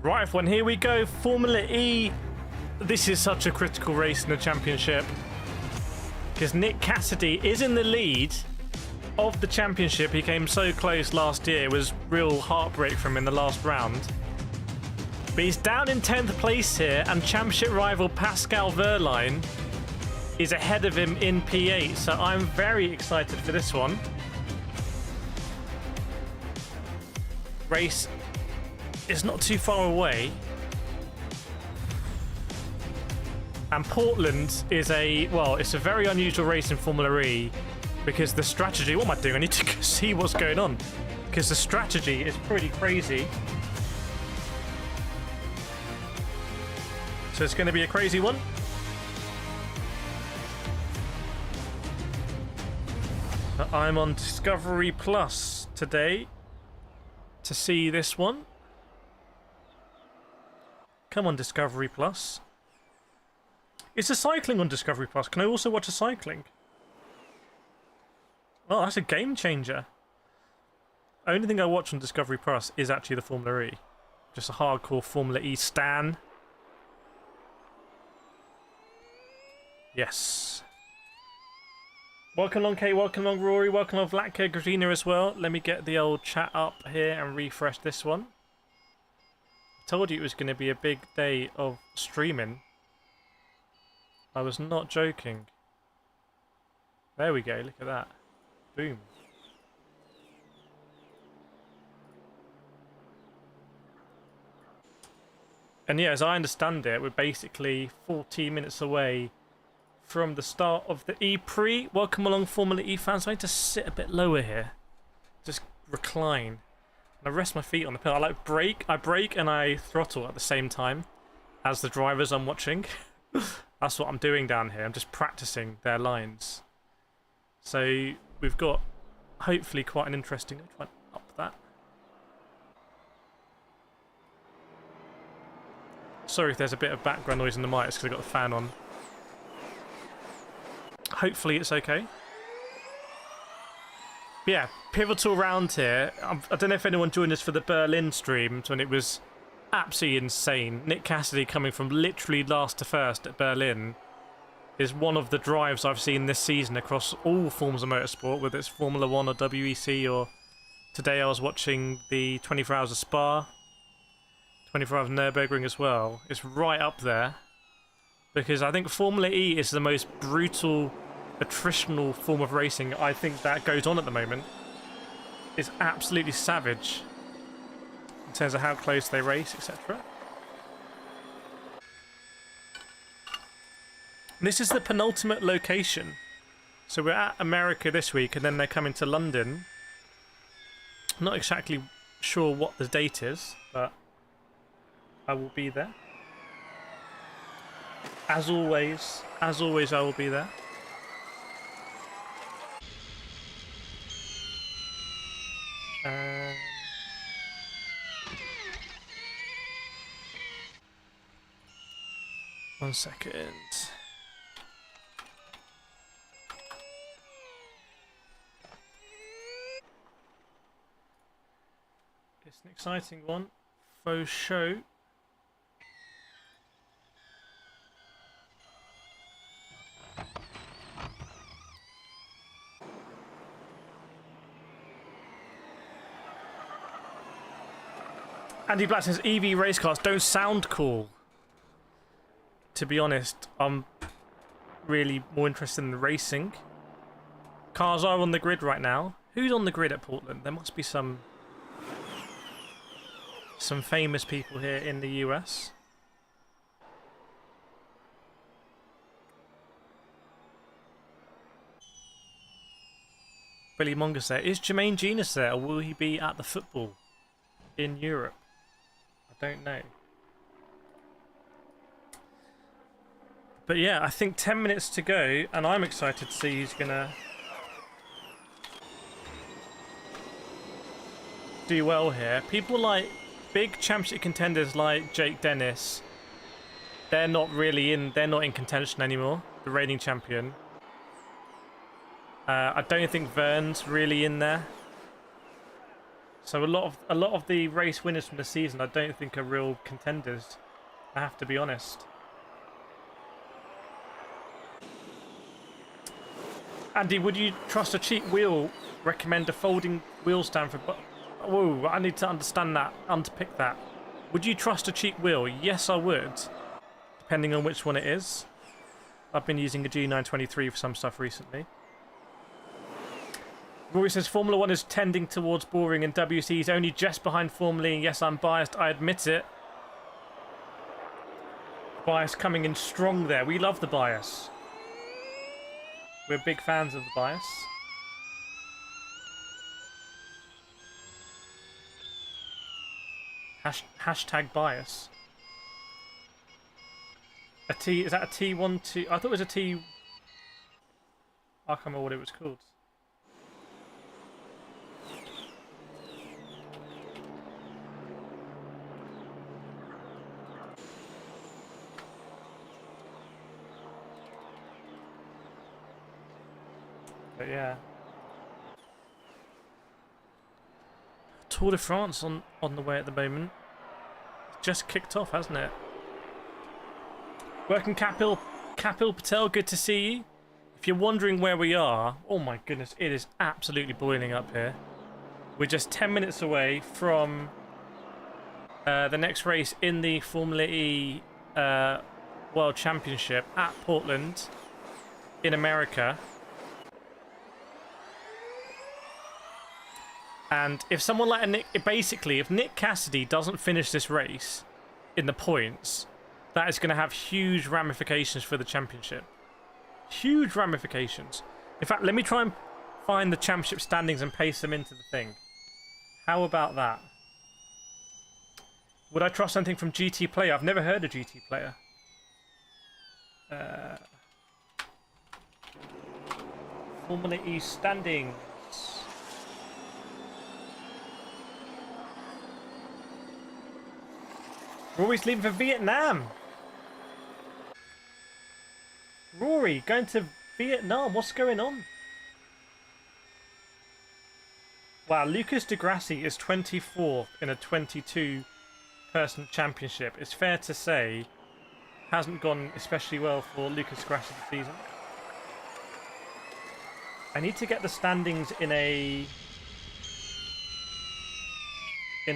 Right, everyone, here we go. Formula E. This is such a critical race in the championship because Nick Cassidy is in the lead of the championship. He came so close last year. It was real heartbreak for him in the last round. But he's down in 10th place here, and championship rival Pascal Wehrlein is ahead of him in P8. So I'm very excited for this one. Race is not too far away. And Portland is it's a very unusual race in Formula E because the strategy, what am I doing? I need to see what's going on because the strategy is pretty crazy. So it's going to be a crazy one. I'm on Discovery Plus today to see this one. Come on, Discovery Plus. It's a cycling on Discovery Plus. Can I also watch a cycling? Oh, that's a game changer. Only thing I watch on Discovery Plus is actually the Formula E. Just a hardcore Formula E stan. Yes. Welcome along, Kay. Welcome along, Rory. Welcome along, Vlatka, Grzina as well. Let me get the old chat up here and refresh this one. I told you it was going to be a big day of streaming. I was not joking. There we go, look at that. Boom. And yeah, as I understand it, we're basically 14 minutes away from the start of the E-Prix. Welcome along, Formula E fans. I need to sit a bit lower here. Just recline. And I rest my feet on the pedal. I brake and I throttle at the same time as the drivers I'm watching. That's what I'm doing down here. I'm just practicing their lines. So we've got hopefully quite an interesting... I'll try and up that. Sorry if there's a bit of background noise in the mic. It's because I've got the fan on. Hopefully it's okay. But yeah, pivotal round here. I don't know if anyone joined us for the Berlin streams when it was absolutely insane. Nick Cassidy coming from literally last to first at Berlin is one of the drives I've seen this season across all forms of motorsport, whether it's Formula 1 or WEC, or today I was watching the 24 Hours of Spa, 24 Hours of Nürburgring as well. It's right up there because I think Formula E is the most brutal, attritional form of racing I think that goes on at the moment. It's absolutely savage in terms of how close they race, etc. This is the penultimate location. So we're at America this week and then they're coming to London. I'm not exactly sure what the date is, but I will be there. As always, I will be there. One second. It's an exciting one. Faux show. Andy Black says EV race cars don't sound cool. To be honest, I'm really more interested in the racing. Cars are on the grid right now. Who's on the grid at Portland? There must be some famous people here in the US. Billy Monger's there. Is Jermaine Genius there, or will he be at the football in Europe? I don't know. But yeah, I think 10 minutes to go, and I'm excited to see who's going to do well here. People like big championship contenders like Jake Dennis, they're not in contention anymore, the reigning champion. I don't think Vern's really in there. So a lot of the race winners from the season, I don't think are real contenders. I have to be honest. Andy, would you trust a cheap wheel? Recommend a folding wheel stand for... Whoa, I need to understand that, unpick that. Would you trust a cheap wheel? Yes, I would. Depending on which one it is. I've been using a G923 for some stuff recently. Rory says Formula 1 is tending towards boring and WC is only just behind Formula E. Yes, I'm biased, I admit it. Bias coming in strong there. We love the bias. We're big fans of the bias. Hashtag bias. A T, is that a T12? I thought it was a T... I can't remember what it was called. But yeah. Tour de France on the way at the moment. It's just kicked off, hasn't it? Working Kapil Patel, good to see you. If you're wondering where we are, oh my goodness, it is absolutely boiling up here. We're just 10 minutes away from the next race in the Formula E World Championship at Portland in America. And if someone like if Nick Cassidy doesn't finish this race in the points, that is going to have huge ramifications for the championship. Huge ramifications. In fact, let me try and find the championship standings and paste them into the thing. How about that? Would I trust anything from GT Player? I've never heard of GT Player. Formula E standings. Rory's leaving for Vietnam. Rory, going to Vietnam. What's going on? Wow, Lucas de Grassi is 24th in a 22-person championship. It's fair to say, hasn't gone especially well for Lucas de Grassi this season. I need to get the standings in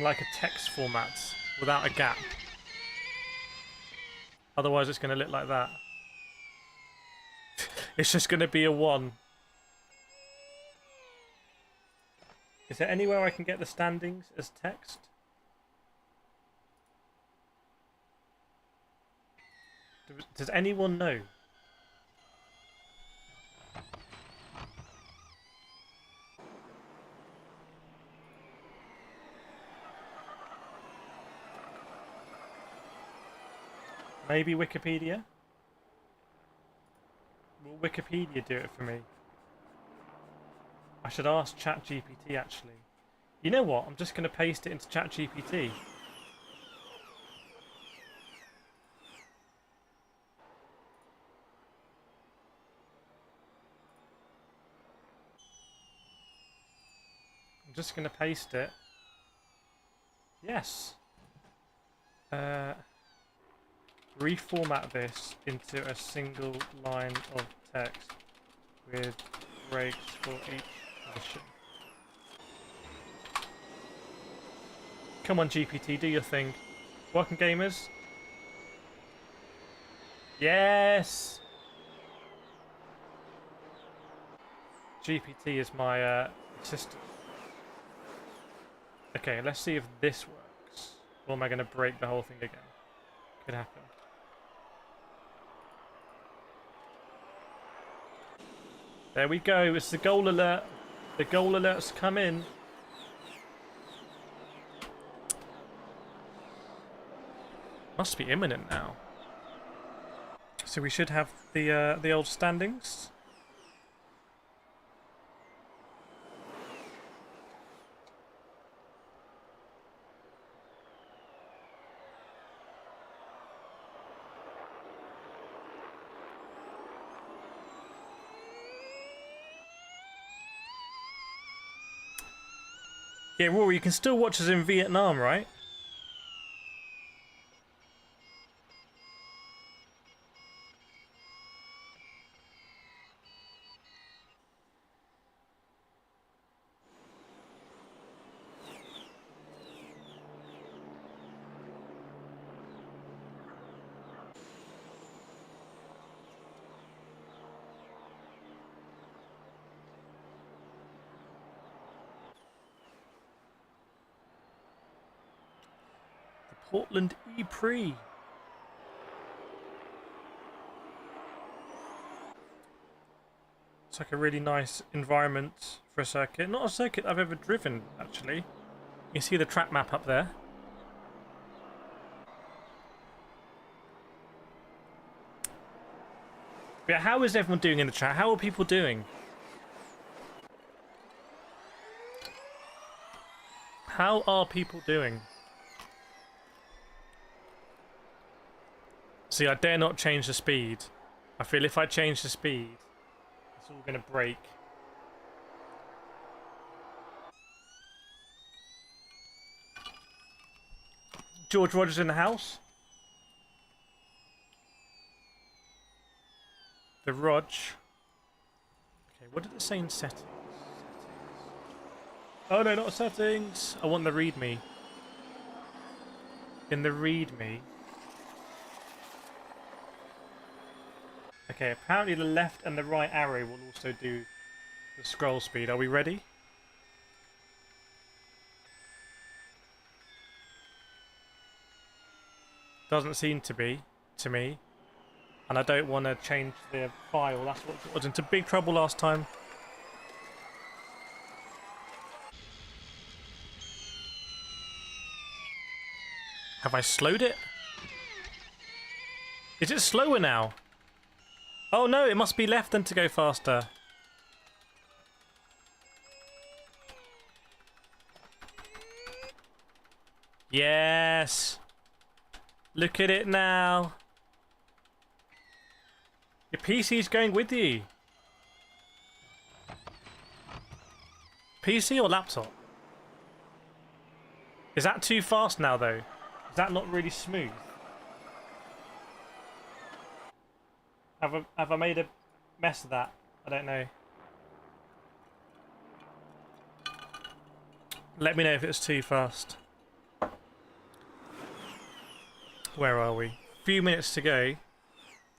like a text format without a gap. Otherwise, it's going to look like that. It's just going to be a 1. Is there anywhere I can get the standings as text? Does anyone know? Maybe Wikipedia? Will Wikipedia do it for me? I should ask ChatGPT actually. You know what? I'm just going to paste it into ChatGPT. I'm just going to paste it. Yes. Reformat this into a single line of text with breaks for each position. Come on, GPT, do your thing. Welcome, gamers. Yes! GPT is my assistant. Okay, let's see if this works. Or am I going to break the whole thing again? Could happen. There we go, it's the goal alert. The goal alert's come in. Must be imminent now. So we should have the old standings. Yeah, Rory, you can still watch us in Vietnam, right? The Portland E-Prix. It's like a really nice environment for a circuit. Not a circuit I've ever driven, actually. You can see the track map up there. But yeah, how is everyone doing in the chat? How are people doing? How are people doing? See, I dare not change the speed. I feel if I change the speed, it's all going to break. George Rogers in the house. The Rog. Okay, what did it say in settings? Oh no, not settings. I want the readme. In the readme. Okay, apparently the left and the right arrow will also do the scroll speed. Are we ready? Doesn't seem to be, to me. And I don't want to change the file. That's what got us into big trouble last time. Have I slowed it? Is it slower now? Oh no, it must be left then to go faster. Yes. Look at it now. Your PC's going with you. PC or laptop? Is that too fast now though? Is that not really smooth? Have I made a mess of that? I don't know. Let me know if it's too fast. Where are we? Few minutes to go. I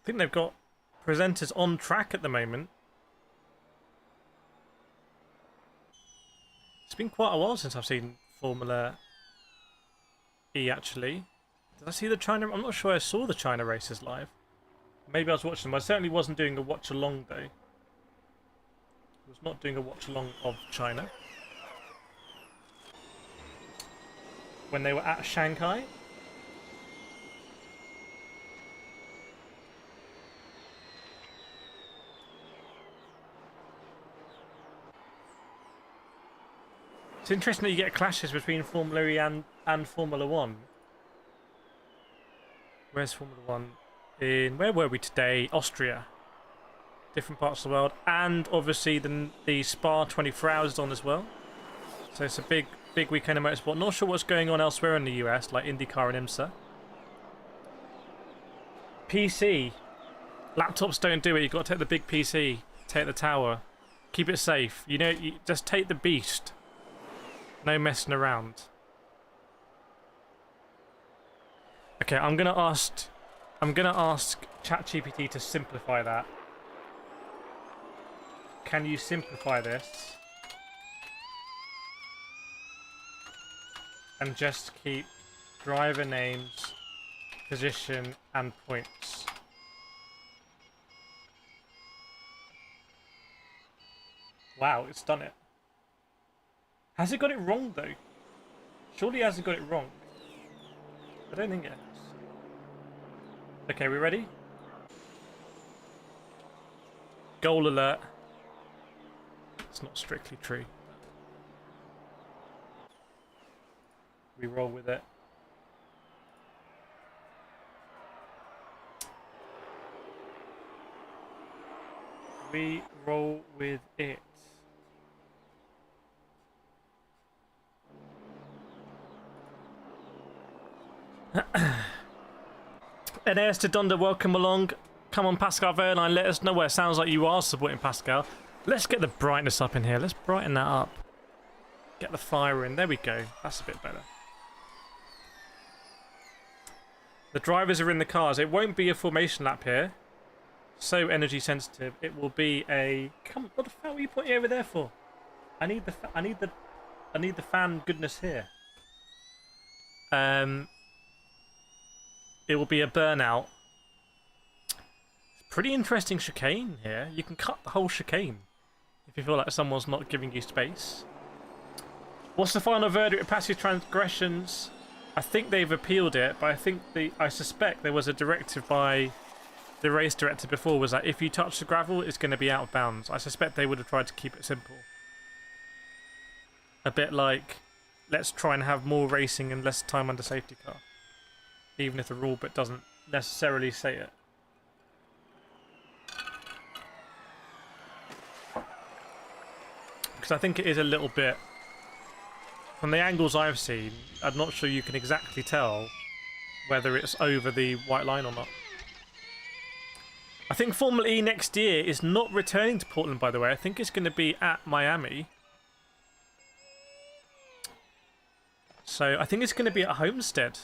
think they've got presenters on track at the moment. It's been quite a while since I've seen Formula E actually. Did I see the China? I'm not sure I saw the China races live. Maybe I was watching them. I certainly wasn't doing a watch along though. I was not doing a watch along of China. When they were at Shanghai. It's interesting that you get clashes between Formula E and Formula 1. Where's Formula 1? Where were we today? Austria. Different parts of the world. And obviously the Spa 24 hours is on as well. So it's a big weekend of motorsport. Not sure what's going on elsewhere in the US, like IndyCar and IMSA. PC. Laptops don't do it. You've got to take the big PC. Take the tower. Keep it safe. You know, you just take the beast. No messing around. Okay, I'm gonna ask ChatGPT to simplify that. Can you simplify this? And just keep driver names, position, and points. Wow, it's done it. Has it got it wrong though? Surely it hasn't got it wrong. I don't think it has. Okay, we ready? Goal alert. It's not strictly true. We roll with it. We roll with it. NAS to Donda, welcome along. Come on, Pascal Verline, let us know where it sounds like you are supporting Pascal. Let's get the brightness up in here. Let's brighten that up. Get the fire in. There we go. That's a bit better. The drivers are in the cars. It won't be a formation lap here. So energy sensitive. It will be a. Come. What the fuck were you pointing over there for? I need the fan goodness here. It will be a burnout. Pretty interesting chicane here. You can cut the whole chicane if you feel like someone's not giving you space. What's the final verdict of passive transgressions? I think they've appealed it, but I suspect there was a directive by the race director before was that if you touch the gravel, it's going to be out of bounds. I suspect they would have tried to keep it simple. A bit like, let's try and have more racing and less time under safety car. Even if the rule book doesn't necessarily say it. Because I think it is a little bit... From the angles I've seen, I'm not sure you can exactly tell whether it's over the white line or not. I think Formula E next year is not returning to Portland, by the way. I think it's going to be at Miami. So I think it's going to be at Homestead.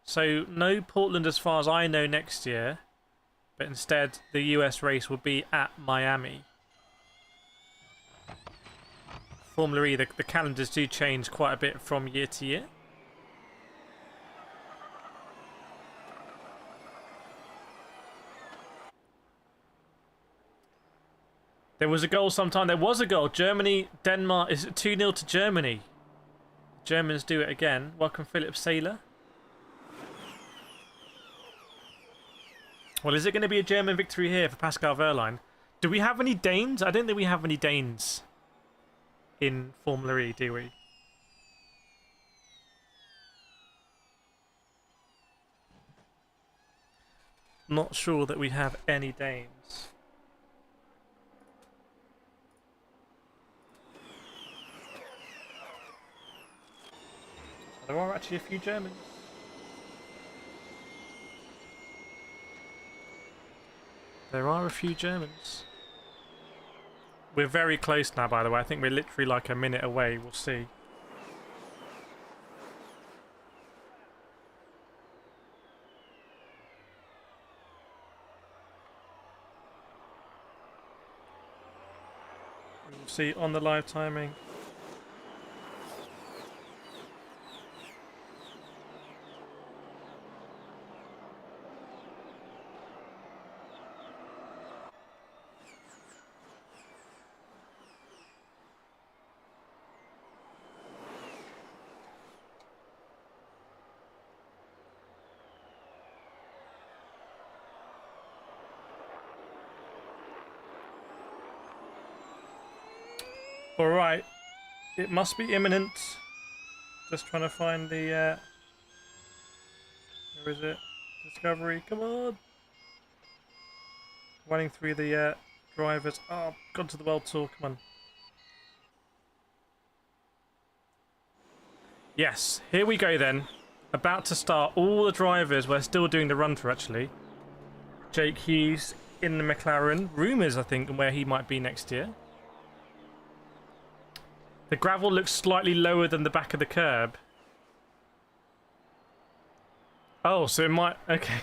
So no Portland as far as I know next year. But instead the US race will be at Miami. Formula E, the calendars do change quite a bit from year to year. There was a goal sometime. There was a goal. Germany, Denmark. Is it 2-0 to Germany? Germans do it again. Welcome, Philip Saylor. Well, is it going to be a German victory here for Pascal Wehrlein? Do we have any Danes? I don't think we have any Danes in Formula E, do we? Not sure that we have any Danes. There are actually a few Germans. There are a few Germans. We're very close now, by the way. I think we're literally like a minute away. We'll see. We'll see on the live timing. Alright, it must be imminent. Just trying to find the, where is it? Discovery, come on! Running through the drivers. Oh, gone to the World Tour, come on. Yes, here we go then. About to start. All the drivers, we're still doing the run through actually. Jake Hughes in the McLaren. Rumours, I think, where he might be next year. The gravel looks slightly lower than the back of the curb. Oh, so it might... Okay.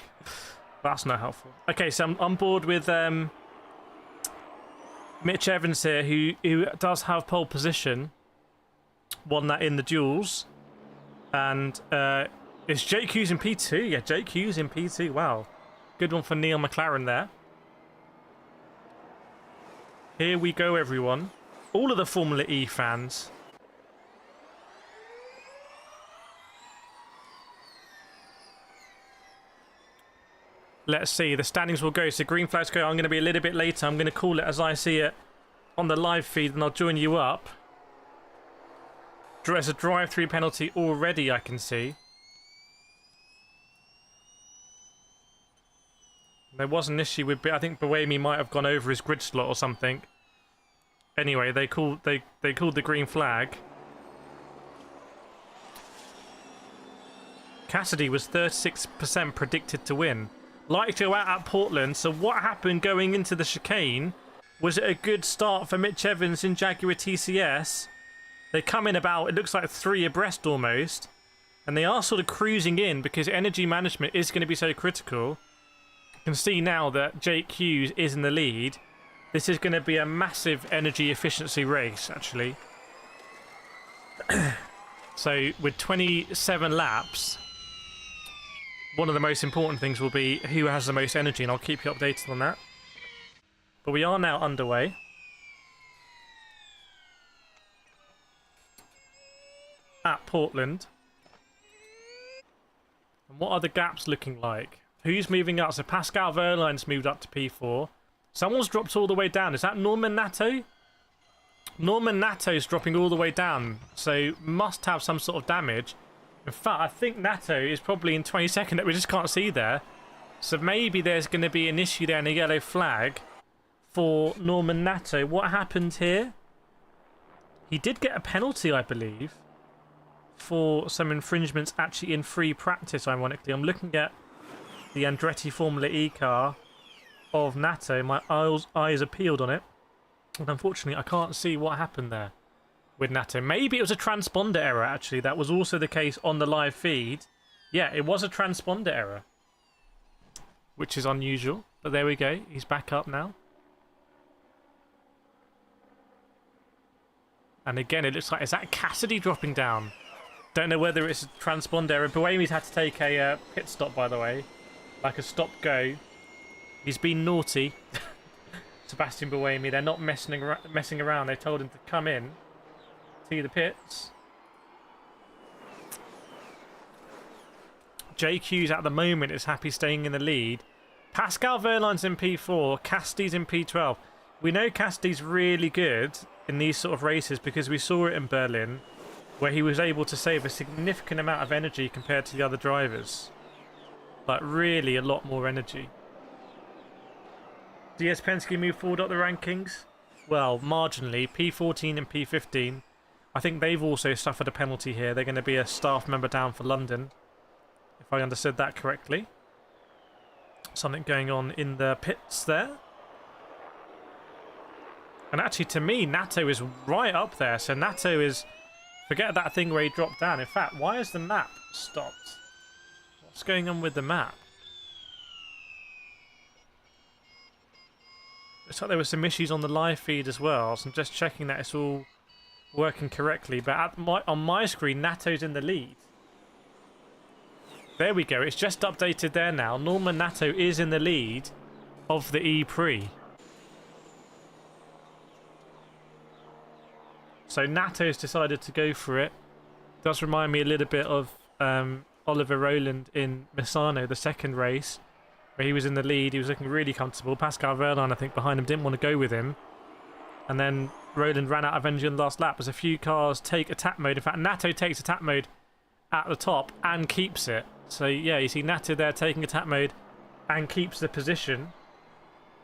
That's not helpful. Okay, so I'm on board with Mitch Evans here, who does have pole position. Won that in the duels. And it's Jake Hughes in P2. Yeah, Jake Hughes in P2. Wow. Good one for Neil McLaren there. Here we go, everyone. All of the Formula E fans. Let's see, the standings will go. So green flags go. I'm going to be a little bit later. I'm going to call it as I see it on the live feed and I'll join you up. There's a drive-through penalty already, I can see. There was an issue with... I think Buemi might have gone over his grid slot or something. Anyway, they called the green flag. Cassidy was 36% predicted to win. Like to go out at Portland, so what happened going into the chicane? Was it a good start for Mitch Evans in Jaguar TCS? They come in about, it looks like 3 abreast almost, and they are sort of cruising in because energy management is going to be so critical. You can see now that Jake Hughes is in the lead. This is going to be a massive energy efficiency race, actually. So with 27 laps, one of the most important things will be who has the most energy, and I'll keep you updated on that. But we are now underway. At Portland. And what are the gaps looking like? Who's moving up? So Pascal Wehrlein's moved up to P4. Someone's dropped all the way down. Is that Norman Nato? Norman Nato's dropping all the way down, so must have some sort of damage. In fact, I think Nato is probably in 22nd that we just can't see there. So maybe there's going to be an issue there and a yellow flag for Norman Nato. What happened here? He did get a penalty, I believe, for some infringements actually in free practice, ironically. I'm looking at the Andretti Formula E car of Nato. My eyes are peeled on it. And unfortunately, I can't see what happened there with Nato. Maybe it was a transponder error, actually. That was also the case on the live feed. Yeah, it was a transponder error, which is unusual. But there we go. He's back up now. And again, it looks like... Is that Cassidy dropping down? Don't know whether it's a transponder error. Buemi's had to take a pit stop, by the way. Like a stop-go. He's been naughty. Sebastian Buemi. They're not messing around. They told him to come in to the pits. Jake Hughes at the moment is happy staying in the lead. Pascal Wehrlein's in P4. Cassidy's in P12. We know Cassidy's really good in these sort of races because we saw it in Berlin, where he was able to save a significant amount of energy compared to the other drivers. Like, really a lot more energy. DS Penske move forward up the rankings? Well, marginally. P14 and P15. I think they've also suffered a penalty here. They're going to be a staff member down for London, if I understood that correctly. Something going on in the pits there. And actually, to me, Nato is right up there. So Nato is... Forget that thing where he dropped down. In fact, why has the map stopped? What's going on with the map? Looks like there were some issues on the live feed as well, so I'm just checking that it's all working correctly. But on my screen, Nato's in the lead. There we go. It's just updated there now. Norman Nato is in the lead of the E-Prix. So Nato's decided to go for it. Does remind me a little bit of Oliver Rowland in Misano, the second race, where he was in the lead. He was looking really comfortable. Pascal Wehrlein, I think, behind him, didn't want to go with him. And then Rowland ran out of energy in the last lap as a few cars take attack mode. In fact, Nato takes attack mode at the top and keeps it. So, yeah, you see Nato there taking attack mode and keeps the position,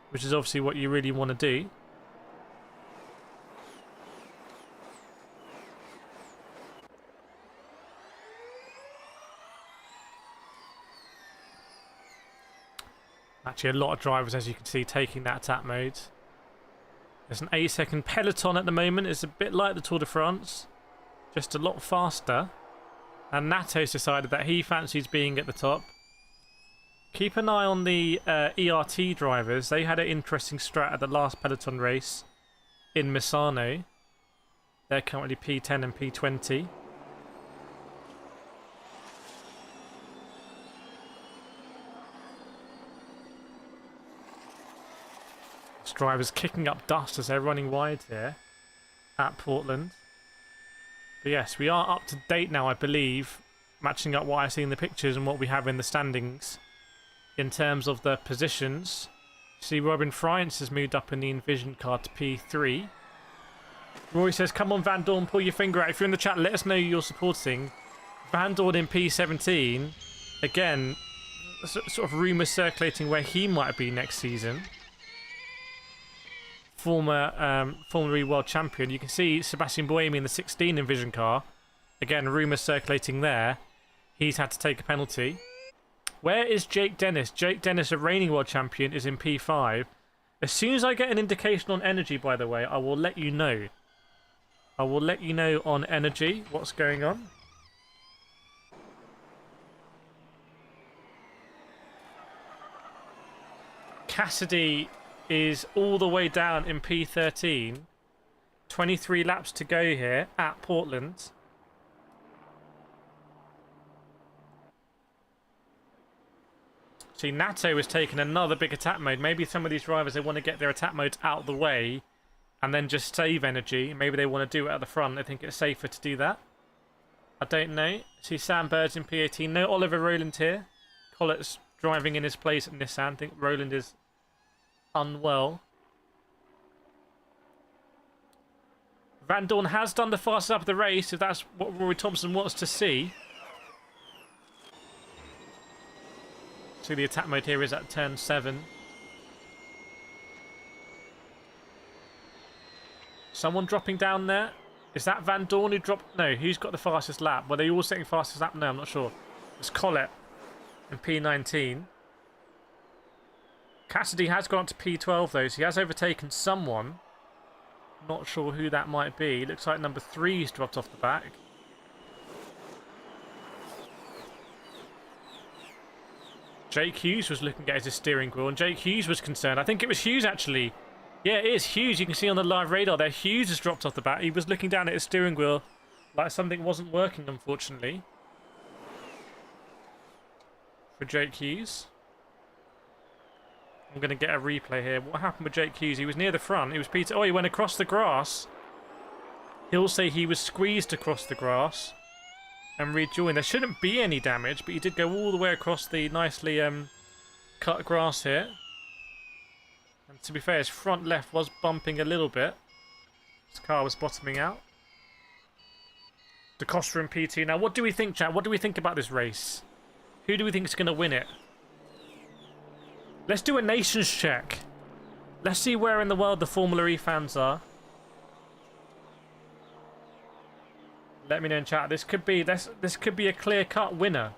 which is obviously what you really want to do. Actually, a lot of drivers, as you can see, taking that attack mode. There's an 8-second peloton at the moment. It's a bit like the Tour de France, just a lot faster. And Nato's decided that he fancies being at the top. Keep an eye on the ERT drivers. They had an interesting strat at the last peloton race in Misano. They're currently P10 and P20. Drivers kicking up dust as they're running wide here at Portland. But yes, we are up to date now, I believe, matching up what I see in the pictures and what we have in the standings in terms of the positions. See, Robin France has moved up in the Envision car to P3. Roy says, come on, Van Dorn, pull your finger out. If you're in the chat, let us know you're supporting. Van Dorn in P17. Again, sort of rumours circulating where he might be next season. Former Formula E World Champion. You can see Sebastian Buemi in the 16 Envision car. Again, rumours circulating there. He's had to take a penalty. Where is Jake Dennis? Jake Dennis, a reigning world champion, is in P5. As soon as I get an indication on energy, by the way, I will let you know. I will let you know on energy what's going on. Cassidy is all the way down in P13. 23 laps to go here at Portland. See, Natto is taking another big attack mode. Maybe some of these drivers, they want to get their attack modes out of the way and then just save energy. Maybe they want to do it at the front. I think it's safer to do that. I don't know. See Sam Bird's in P18. No Oliver Rowland here. Collett's driving in his place at Nissan. I think Rowland is unwell. Van Dorn has done the fastest lap of the race, if that's what Rory Thompson wants to see. So the attack mode here is at turn 7. Someone dropping down there? Is that Van Dorn who dropped? No, who's got the fastest lap? Were they all setting fastest lap? No, I'm not sure. It's Collett in P19. Cassidy has gone up to P12 though, so he has overtaken someone. Not sure who that might be. Looks like number 3's dropped off the back. Jake Hughes was looking at his steering wheel, and Jake Hughes was concerned. I think it was Hughes, actually. Yeah, it is Hughes. You can see on the live radar there, Hughes has dropped off the back. He was looking down at his steering wheel like something wasn't working, unfortunately. For Jake Hughes. I'm going to get a replay here. What happened with Jake Hughes? He was near the front. It was Peter. Oh, he went across the grass. He'll say he was squeezed across the grass and rejoined. There shouldn't be any damage, but he did go all the way across the nicely cut grass here. And to be fair, his front left was bumping a little bit. His car was bottoming out. DaCosta and PT. Now, what do we think, chat? What do we think about this race? Who do we think is going to win it? Let's do a nations check. Let's see where in the world the Formula E fans are. Let me know in chat. This could be a clear-cut winner.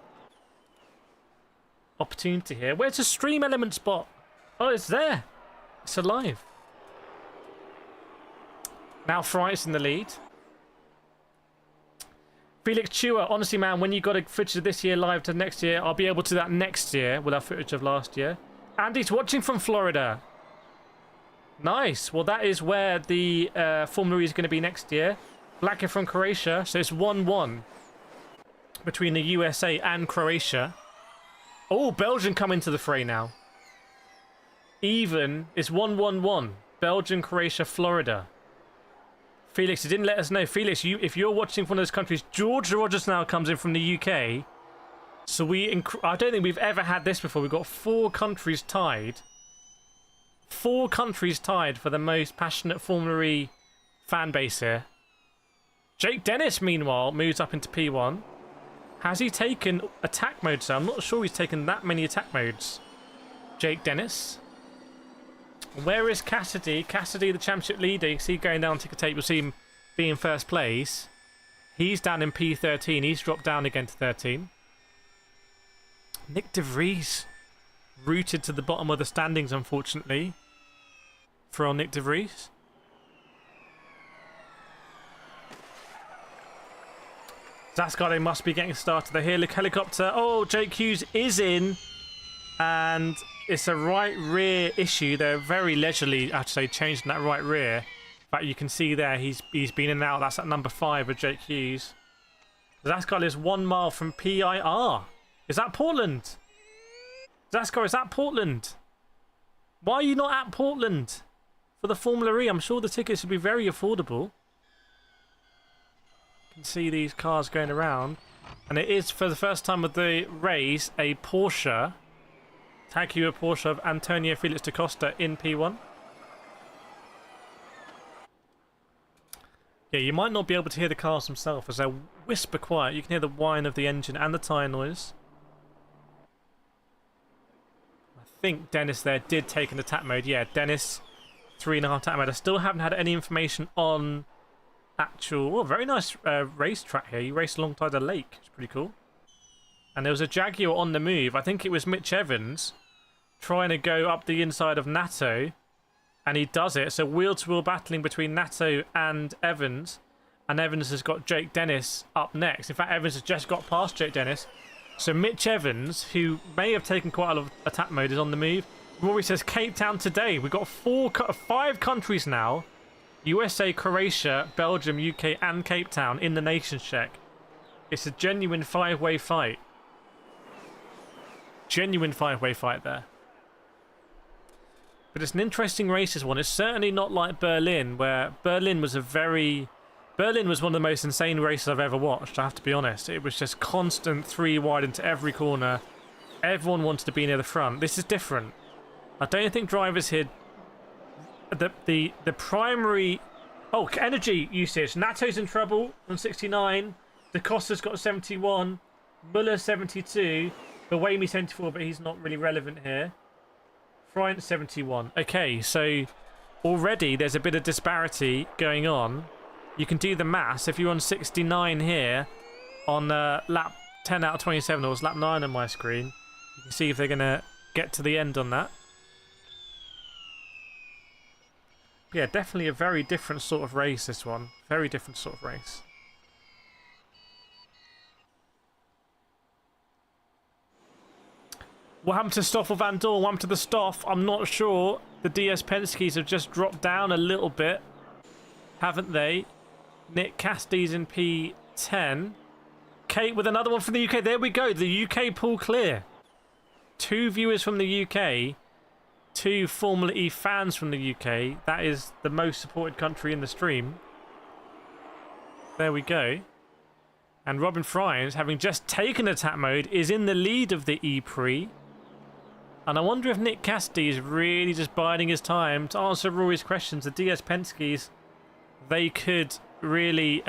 Opportunity here. Where's the stream element spot? Oh, it's there. It's alive. Now Fright's in the lead. Felix Chua, honestly, man, when you got a footage of this year live to next year, I'll be able to do that next year. We'll have footage of last year. Andy's watching from Florida. Nice. Well, that is where the Formula E is going to be next year. Blacker from Croatia. So it's 1-1 between the USA and Croatia. Oh, Belgium come into the fray now. Even. It's 1-1-1. Belgium, Croatia, Florida. Felix, you didn't let us know. Felix, if you're watching from those countries, George Rogers now comes in from the UK. So I don't think we've ever had this before. We've got 4 countries tied. 4 countries tied for the most passionate Formula E fan base here. Jake Dennis, meanwhile, moves up into P1. Has he taken attack mode, so I'm not sure he's taken that many attack modes. Jake Dennis. Where is Cassidy? Cassidy, the championship leader. You see going down ticker tape, you'll see him be in first place. He's down in P13. He's dropped down again to 13. Nick De Vries rooted to the bottom of the standings, unfortunately, for Nick De Vries. Zasgade must be getting started. They hear the helicopter. Oh, Jake Hughes is in, and it's a right rear issue. They're very leisurely, I have to say, changing that right rear. In fact, you can see there he's been in and out. That's at number 5 with Jake Hughes. Zasgade is 1 mile from PIR. Is that Portland? Zaskar, is that Portland? Why are you not at Portland for the Formula E? I'm sure the tickets would be very affordable. You can see these cars going around. And it is, for the first time of the race, a Porsche. Tag you a Porsche of Antonio Felix da Costa in P1. Yeah, you might not be able to hear the cars themselves as they're whisper quiet. You can hear the whine of the engine and the tyre noise. I think Dennis there did take an attack mode. Yeah, Dennis, 3.5 attack mode. I still haven't had any information on actual... Oh, very nice racetrack here. You race alongside a lake. It's pretty cool. And there was a Jaguar on the move. I think it was Mitch Evans trying to go up the inside of Natto, and he does it. So wheel-to-wheel battling between Natto and Evans, and Evans has got Jake Dennis up next. In fact, Evans has just got past Jake Dennis. So Mitch Evans, who may have taken quite a lot of attack mode, is on the move. Rory says Cape Town today. We've got 5 countries now. USA, Croatia, Belgium, UK and Cape Town in the nations check. It's a genuine 5-way fight. Genuine 5-way fight there. But it's an interesting race, this one. It's certainly not like Berlin, where Berlin was one of the most insane races I've ever watched, I have to be honest. It was just constant 3 wide into every corner. Everyone wanted to be near the front. This is different. I don't think drivers here... The primary... Oh, energy usage. Natto's in trouble on 69. Da Costa's got 71. Muller 72. Bewayme 74, but he's not really relevant here. Bryant 71. Okay, so already there's a bit of disparity going on. You can do the maths. If you're on 69 here on lap 10 out of 27, or was lap 9 on my screen, you can see if they're going to get to the end on that. Yeah, definitely a very different sort of race, this one. Very different sort of race. What happened to Stoffel Van Dorn? What happened to the Stoff? I'm not sure. The DS Penske's have just dropped down a little bit, haven't they? Nick Cassidy's in P10. Kate with another one from the UK. There we go. The UK pool clear. 2 viewers from the UK. 2 Formula E fans from the UK. That is the most supported country in the stream. There we go. And Robin Fryans, having just taken attack mode, is in the lead of the E-Prix. And I wonder if Nick Cassidy is really just biding his time to answer Rory's questions. The DS Penske's, they could really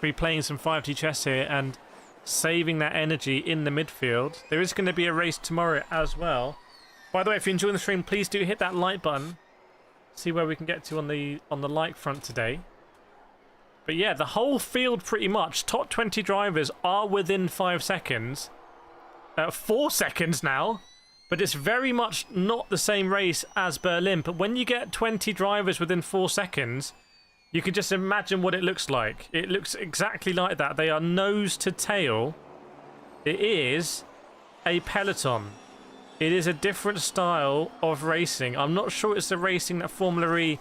be playing some 5G chess here and saving that energy in the midfield. There is going to be a race tomorrow as well. By the way, if you're enjoying the stream, please do hit that like button. See where we can get to on the like front today. But yeah, the whole field pretty much, top 20 drivers are within 5 seconds. 4 seconds now. But it's very much not the same race as Berlin. But when you get 20 drivers within 4 seconds, you can just imagine what it looks like. It looks exactly like that. They are nose to tail. It is a peloton. It is a different style of racing. I'm not sure it's the racing that Formula E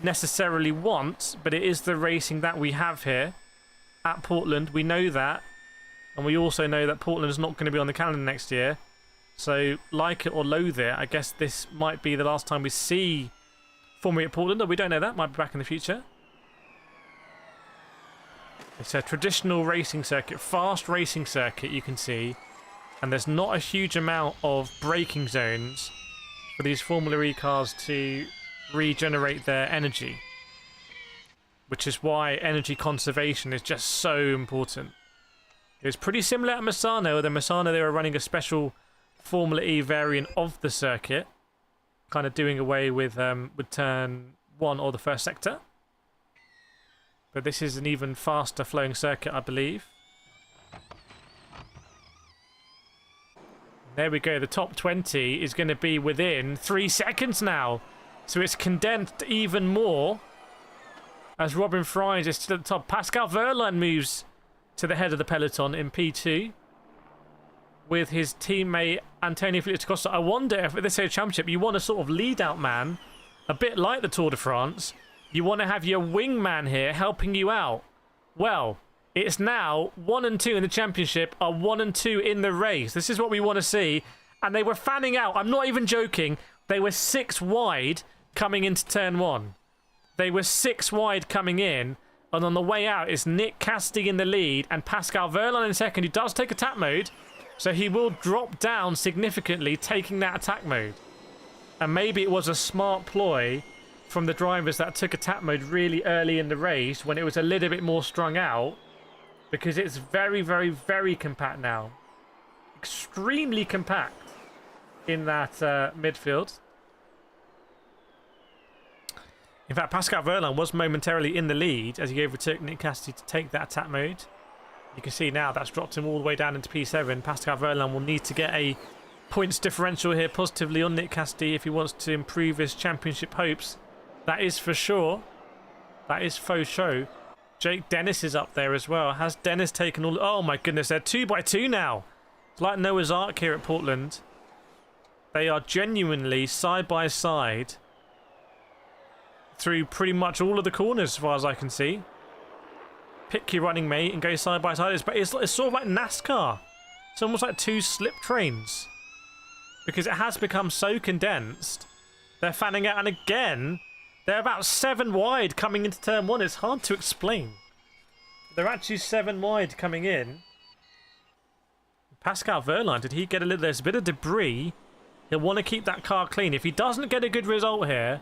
necessarily wants, but it is the racing that we have here at Portland. We know that. And we also know that Portland is not going to be on the calendar next year. So, like it or loathe it, I guess this might be the last time we see Formula E at Portland. Or we don't know that. Might be back in the future. It's a traditional racing circuit, fast racing circuit, you can see. And there's not a huge amount of braking zones for these Formula E cars to regenerate their energy. Which is why energy conservation is just so important. It was pretty similar at Misano. At Misano, they were running a special Formula E variant of the circuit, kind of doing away with turn 1 or the first sector. But this is an even faster flowing circuit, I believe. There we go. The top 20 is going to be within 3 seconds now. So it's condensed even more. As Robin Fries is still at the top. Pascal Wehrlein moves to the head of the peloton in P2. With his teammate Antonio Felix Costa. I wonder if at this age championship you want a sort of lead out man, a bit like the Tour de France. You want to have your wingman here helping you out. Well, it's now 1 and 2 in the championship are 1 and 2 in the race. This is what we want to see. And they were fanning out. I'm not even joking. They were 6 wide coming into turn 1. They were 6 wide coming in. And on the way out is Nick Cassidy in the lead and Pascal Wehrlein in second, who does take attack mode. So he will drop down significantly, taking that attack mode. And maybe it was a smart ploy from the drivers that took attack mode really early in the race when it was a little bit more strung out. Because it's very, very, very compact now. Extremely compact in that midfield. In fact, Pascal Wehrlein was momentarily in the lead as he overtook Nick Cassidy to take that attack mode. You can see now that's dropped him all the way down into P7. Pascal Wehrlein will need to get a points differential here positively on Nick Cassidy if he wants to improve his championship hopes. That is for sure. That is faux show. Jake Dennis is up there as well. Has Dennis taken all... Oh my goodness, they're 2 by 2 now. It's like Noah's Ark here at Portland. They are genuinely side by side through pretty much all of the corners as far as I can see. Pick your running mate and go side by side. It's sort of like NASCAR. It's almost like 2 slip trains. Because it has become so condensed. They're fanning out, and again, they're about 7 wide coming into turn 1. It's hard to explain. They're actually 7 wide coming in. Pascal Wehrlein, did he get a little... There's a bit of debris. He'll want to keep that car clean. If he doesn't get a good result here,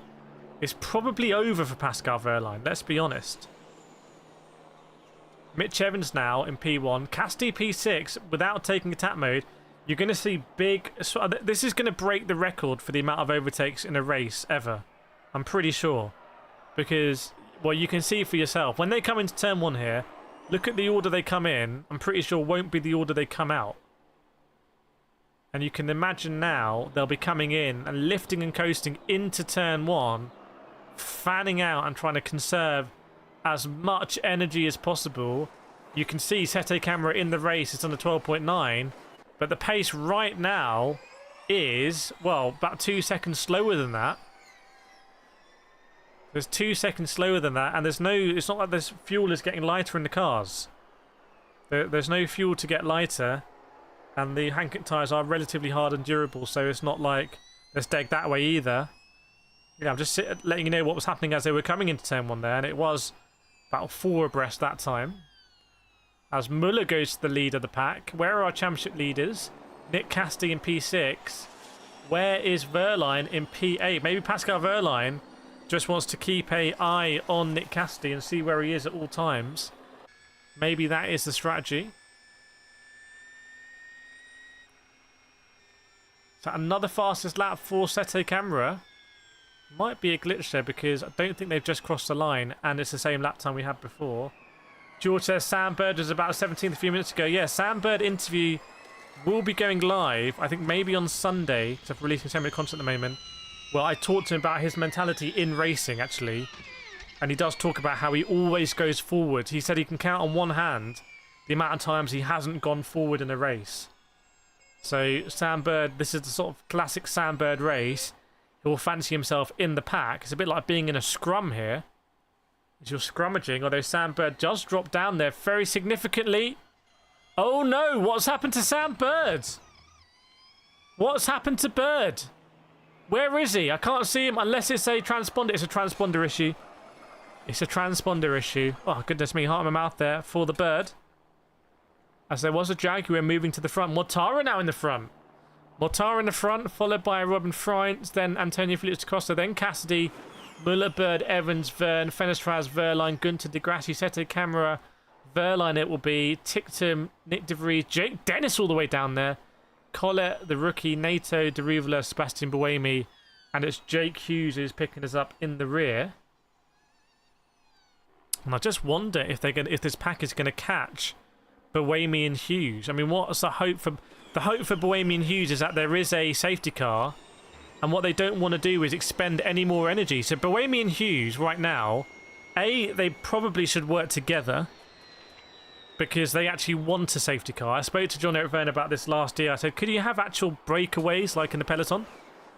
it's probably over for Pascal Wehrlein, let's be honest. Mitch Evans now in P1. Cassidy P6 without taking attack mode. You're going to see big... This is going to break the record for the amount of overtakes in a race ever. I'm pretty sure. Because, well, you can see for yourself. When they come into turn 1 here, look at the order they come in. I'm pretty sure won't be the order they come out. And you can imagine now they'll be coming in and lifting and coasting into turn 1, fanning out and trying to conserve as much energy as possible. You can see Sete Camera in the race. It's on the 12.9. But the pace right now is, well, about 2 seconds slower than that. There's 2 seconds slower than that, and there's no... It's not like this fuel is getting lighter in the cars. There's no fuel to get lighter, and the Hankook tyres are relatively hard and durable, so it's not like there's deg that way either. Yeah, I'm just letting you know what was happening as they were coming into turn 1 there, and it was about 4 abreast that time. As Muller goes to the lead of the pack. Where are our championship leaders? Nick Cassidy in P6. Where is Wehrlein in P8? Maybe Pascal Wehrlein just wants to keep an eye on Nick Cassidy and see where he is at all times. Maybe that is the strategy. So another fastest lap for Sete Camera. Might be a glitch there because I don't think they've just crossed the line and it's the same lap time we had before. George says Sam Bird was about 17th a few minutes ago. Yeah, Sam Bird interview will be going live, I think maybe on Sunday, because I'm releasing 10-minute content at the moment. Well, I talked to him about his mentality in racing, actually. And he does talk about how he always goes forward. He said he can count on one hand the amount of times he hasn't gone forward in a race. So Sam Bird, this is the sort of classic Sam Bird race. He will fancy himself in the pack. It's a bit like being in a scrum here. As you're scrummaging, although Sam Bird does drop down there very significantly. Oh no, what's happened to Sam Bird? What's happened to Bird? Where is he? I can't see him unless it's a transponder. It's a transponder issue. It's a transponder issue. Oh, goodness me, heart in my mouth there for the Bird. As there was a Jaguar moving to the front. Mortara now in the front. Mortara in the front, followed by Robin Freund, then Antonio Felix da Costa, then Cassidy, Muller, Bird, Evans, Verne, Fenestraz, Wehrlein, Gunter, De Grassi, Sete Camera, Wehrlein it will be, Ticktum, Nick De Vries, Jake Dennis all the way down there, Collett, the rookie, Nato, De Rivela, Sebastian Buemi, and it's Jake Hughes who's picking us up in the rear. And I just wonder if this pack is going to catch Buemi and Hughes. I mean, what's the hope for... The hope for Buemi and Hughes is that there is a safety car, and what they don't want to do is expend any more energy. So Buemi and Hughes right now, they probably should work together because they actually want a safety car. I spoke to John Eric Verne about this last year. I said, could you have actual breakaways like in the peloton?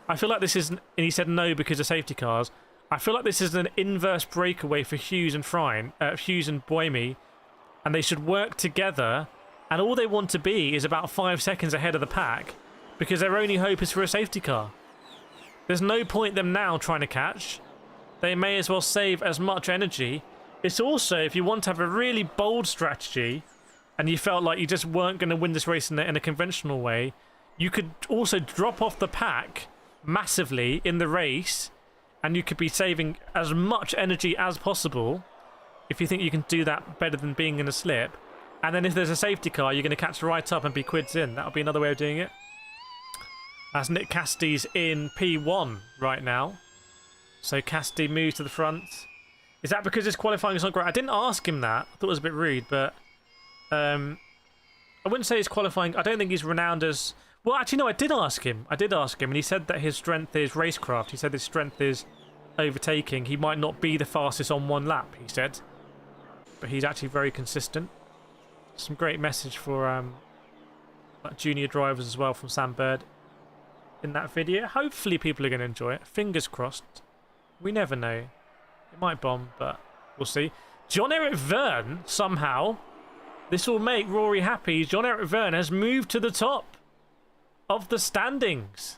I feel like this is, and he said no because of safety cars. I feel like this is an inverse breakaway for Hughes and Hughes and Buemi, and they should work together. And all they want to be is about 5 seconds ahead of the pack because their only hope is for a safety car. There's no point them now trying to catch. They may as well save as much energy. It's also, if you want to have a really bold strategy and you felt like you just weren't going to win this race in a conventional way, you could also drop off the pack massively in the race and you could be saving as much energy as possible if you think you can do that better than being in a slip. And then if there's a safety car, you're going to catch right up and be quids in. That'll be another way of doing it. As Nick Cassidy's in P1 right now. So Cassidy moves to the front. Is that because his qualifying is not great? I didn't ask him that. I thought it was a bit rude, but I wouldn't say he's qualifying. I don't think he's renowned as... Well, actually, no, I did ask him, and he said that his strength is racecraft. He said his strength is overtaking. He might not be the fastest on one lap, he said, but he's actually very consistent. Some great message for junior drivers as well from Sam Bird in that video. Hopefully people are going to enjoy it. Fingers crossed. We never know. It might bomb, but we'll see. John-Eric Verne, somehow, this will make Rory happy. John-Eric Verne has moved to the top of the standings.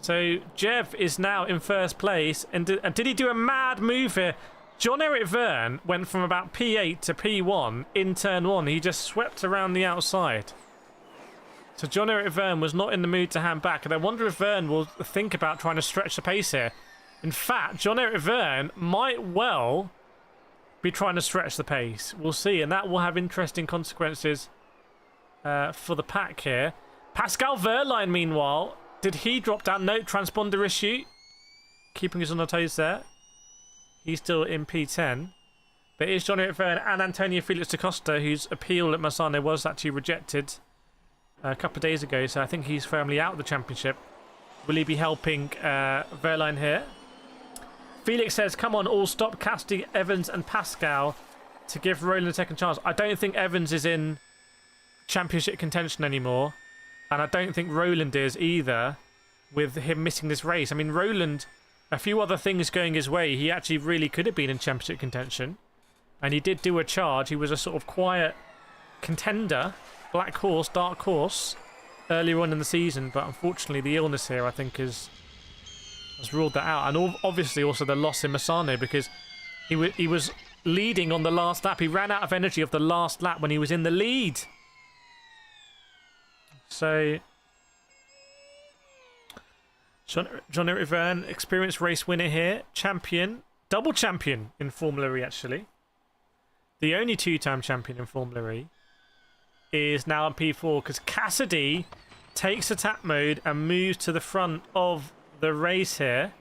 So Jev is now in first place. And did he do a mad move here? John-Eric Verne went from about P8 to P1 in turn 1. He just swept around the outside. So John-Eric Verne was not in the mood to hand back. And I wonder if Verne will think about trying to stretch the pace here. In fact, John-Eric Verne might well be trying to stretch the pace. We'll see. And that will have interesting consequences for the pack here. Pascal Wehrlein, meanwhile, did he drop down? No, transponder issue. Keeping us on our toes there. He's still in P10. But it is John-Eric Verne and Antonio Felix da Costa, whose appeal at Massano was actually rejected a couple of days ago. So I think he's firmly out of the championship. Will he be helping Wehrlein here? Felix says, come on, all stop Cassidy, Evans and Pascal to give Roland a second chance. I don't think Evans is in championship contention anymore. And I don't think Roland is either, with him missing this race. I mean, Roland, a few other things going his way, he actually really could have been in championship contention. And he did do a charge. He was a sort of quiet contender, black horse, dark horse, earlier on in the season. But unfortunately, the illness here, I think, has ruled that out. And obviously also the loss in Massano, because he was leading on the last lap. He ran out of energy of the last lap when he was in the lead. So, John-Eric Verne, experienced race winner here. Champion. Double champion in Formula E, actually. The only two-time champion in Formula E is now in P4 because Cassidy takes attack mode and moves to the front of the race here.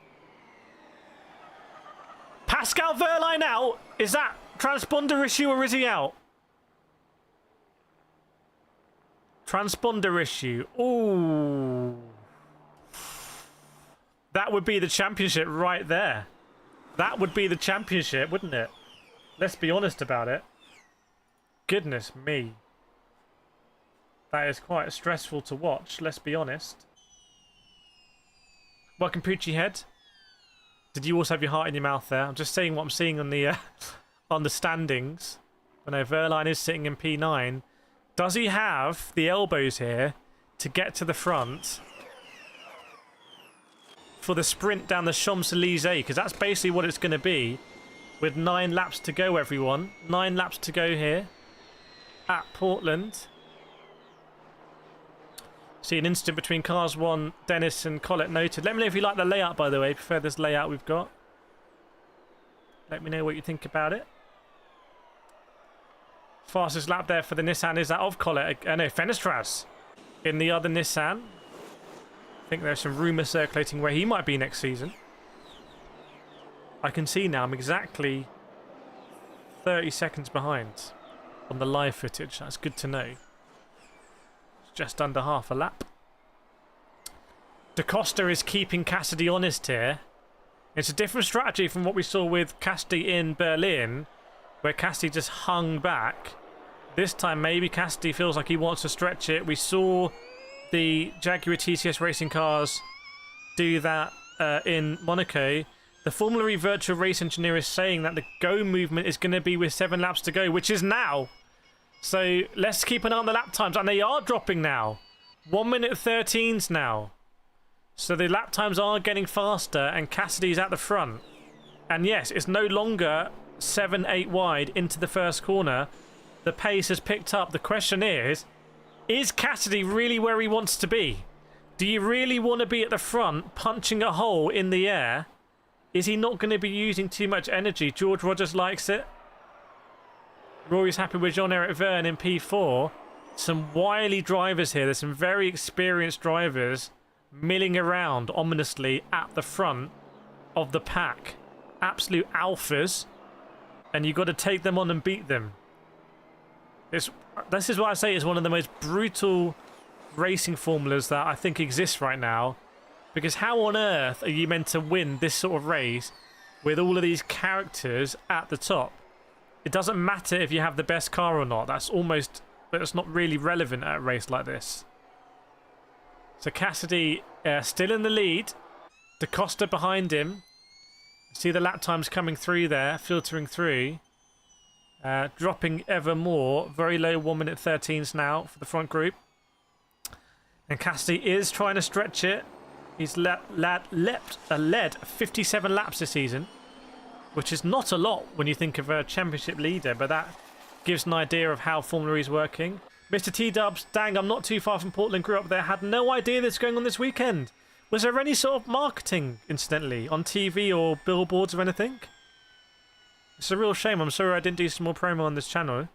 Pascal Wehrlein out. Is that transponder issue or is he out? Transponder issue. Ooh. That would be the championship right there. That would be the championship, wouldn't it? Let's be honest about it. Goodness me. That is quite stressful to watch, let's be honest. Welcome, Poochie Head. Did you also have your heart in your mouth there? I'm just saying what I'm seeing on the standings. I know Wehrlein is sitting in P9. Does he have the elbows here to get to the front for the sprint down the Champs-Élysées? Because that's basically what it's going to be with 9 laps to go, everyone. 9 laps to go here at Portland. See an instant between cars 1, Dennis and Collett noted. Let me know if you like the layout, by the way. Prefer this layout we've got. Let me know what you think about it. Fastest lap there for the Nissan is that of Collett. No, Fenestras in the other Nissan. I think there's some rumour circulating where he might be next season. I can see now I'm exactly 30 seconds behind on the live footage. That's good to know. It's just under half a lap. Da Costa is keeping Cassidy honest here. It's a different strategy from what we saw with Cassidy in Berlin, where Cassidy just hung back. This time maybe Cassidy feels like he wants to stretch it. We saw the Jaguar TCS racing cars do that in Monaco. The Formula E virtual race engineer is saying that the go movement is going to be with 7 laps to go, which is now. So let's keep an eye on the lap times. And they are dropping now. 1 minute 13s now. So the lap times are getting faster and Cassidy's at the front. And yes, it's no longer 7, 8 wide into the first corner. The pace has picked up. The question is Cassidy really where he wants to be? Do you really want to be at the front punching a hole in the air? Is he not going to be using too much energy? George Rogers likes it. Rory's happy with John-Eric Verne in P4. Some wily drivers here. There's some very experienced drivers milling around ominously at the front of the pack. Absolute alphas. And you've got to take them on and beat them. This is what I say is one of the most brutal racing formulas that I think exists right now. Because how on earth are you meant to win this sort of race with all of these characters at the top? It doesn't matter if you have the best car or not. That's not really relevant at a race like this. So Cassidy still in the lead. Da Costa behind him. See the lap times coming through there, filtering through. Dropping ever more. Very low 1 minute 13s now for the front group. And Cassidy is trying to stretch it. He's led 57 laps this season, which is not a lot when you think of a championship leader, but that gives an idea of how Formula E is working. Mr. T-Dubs, dang, I'm not too far from Portland, grew up there, had no idea this was going on this weekend. Was there any sort of marketing, incidentally, on TV or billboards or anything? It's a real shame. I'm sorry I didn't do some more promo on this channel.